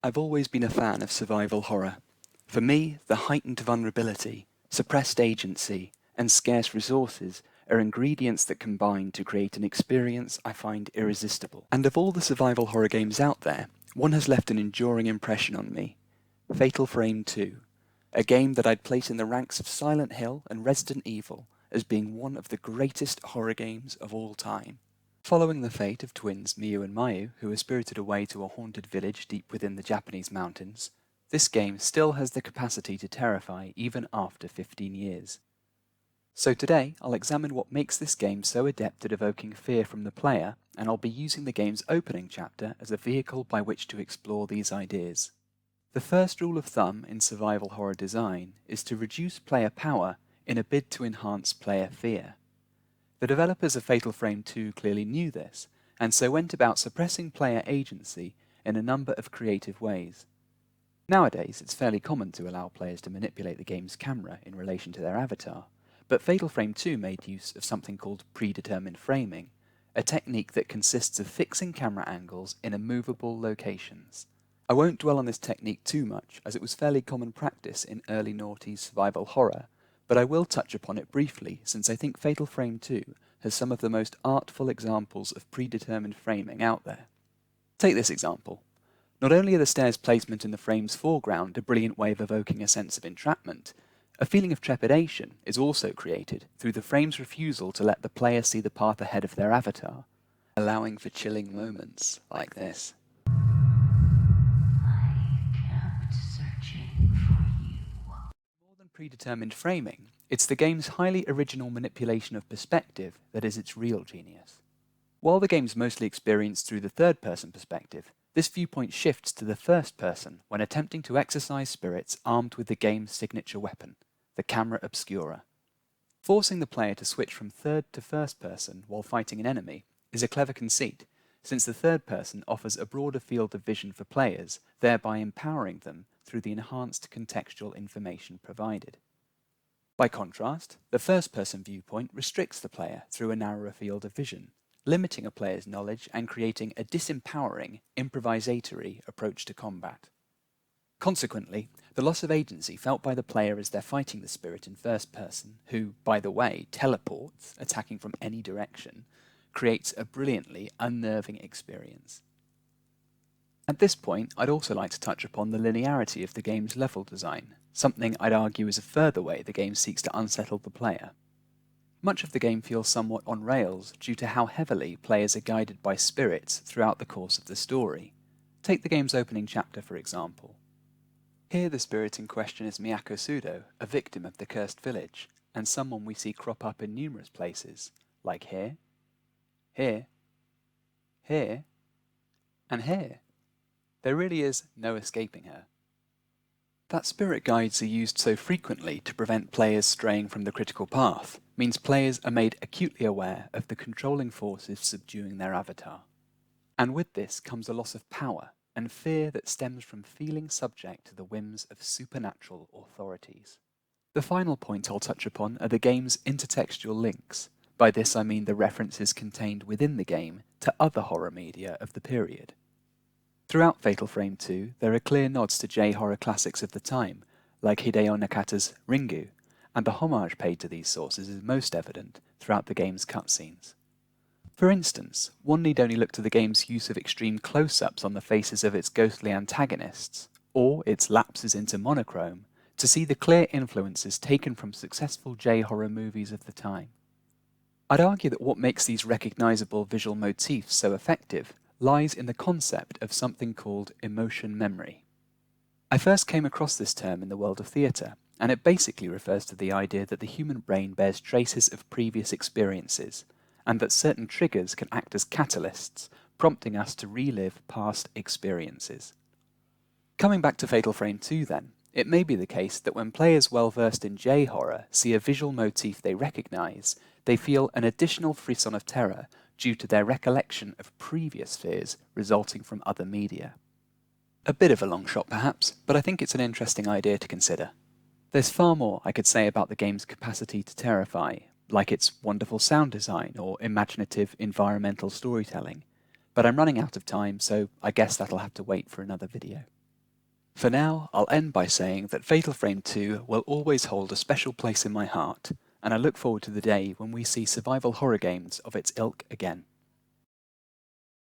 I've always been a fan of survival horror. For me, the heightened vulnerability, suppressed agency, and scarce resources are ingredients that combine to create an experience I find irresistible. And of all the survival horror games out there, one has left an enduring impression on me. Fatal Frame 2, a game that I'd place in the ranks of Silent Hill and Resident Evil as being one of the greatest horror games of all time. Following the fate of twins Miyu and Mayu, who were spirited away to a haunted village deep within the Japanese mountains, this game still has the capacity to terrify even after 15 years. So today, I'll examine what makes this game so adept at evoking fear from the player, and I'll be using the game's opening chapter as a vehicle by which to explore these ideas. The first rule of thumb in survival horror design is to reduce player power in a bid to enhance player fear. The developers of Fatal Frame 2 clearly knew this, and so went about suppressing player agency in a number of creative ways. Nowadays, it's fairly common to allow players to manipulate the game's camera in relation to their avatar, but Fatal Frame 2 made use of something called predetermined framing, a technique that consists of fixing camera angles in immovable locations. I won't dwell on this technique too much, as it was fairly common practice in early noughties survival horror, but I will touch upon it briefly since I think Fatal Frame 2 has some of the most artful examples of predetermined framing out there. Take this example. Not only are the stairs' placement in the frame's foreground a brilliant way of evoking a sense of entrapment, a feeling of trepidation is also created through the frame's refusal to let the player see the path ahead of their avatar, allowing for chilling moments like this. More than predetermined framing, it's the game's highly original manipulation of perspective that is its real genius. While the game's mostly experienced through the third-person perspective, this viewpoint shifts to the first person when attempting to exercise spirits armed with the game's signature weapon, the camera obscura. Forcing the player to switch from third to first person while fighting an enemy is a clever conceit, since the third person offers a broader field of vision for players, thereby empowering them through the enhanced contextual information provided. By contrast, the first-person viewpoint restricts the player through a narrower field of vision, limiting a player's knowledge and creating a disempowering, improvisatory approach to combat. Consequently, the loss of agency felt by the player as they're fighting the spirit in first person, who, by the way, teleports, attacking from any direction, creates a brilliantly unnerving experience. At this point, I'd also like to touch upon the linearity of the game's level design, something I'd argue is a further way the game seeks to unsettle the player. Much of the game feels somewhat on rails due to how heavily players are guided by spirits throughout the course of the story. Take the game's opening chapter, for example. Here the spirit in question is Miyako Sudo, a victim of the cursed village, and someone we see crop up in numerous places, like here, here, here, and here. There really is no escaping her. That spirit guides are used so frequently to prevent players straying from the critical path means players are made acutely aware of the controlling forces subduing their avatar. And with this comes a loss of power and fear that stems from feeling subject to the whims of supernatural authorities. The final point I'll touch upon are the game's intertextual links. By this I mean the references contained within the game to other horror media of the period. Throughout Fatal Frame 2, there are clear nods to J-horror classics of the time, like Hideo Nakata's Ringu, and the homage paid to these sources is most evident throughout the game's cutscenes. For instance, one need only look to the game's use of extreme close-ups on the faces of its ghostly antagonists, or its lapses into monochrome, to see the clear influences taken from successful J-horror movies of the time. I'd argue that what makes these recognizable visual motifs so effective lies in the concept of something called emotion memory. I first came across this term in the world of theatre, and it basically refers to the idea that the human brain bears traces of previous experiences, and that certain triggers can act as catalysts, prompting us to relive past experiences. Coming back to Fatal Frame 2 then, it may be the case that when players well versed in J-horror see a visual motif they recognize, they feel an additional frisson of terror due to their recollection of previous fears resulting from other media. A bit of a long shot perhaps, but I think it's an interesting idea to consider. There's far more I could say about the game's capacity to terrify, like its wonderful sound design or imaginative environmental storytelling, but I'm running out of time, so I guess that'll have to wait for another video. For now, I'll end by saying that Fatal Frame 2 will always hold a special place in my heart, and I look forward to the day when we see survival horror games of its ilk again.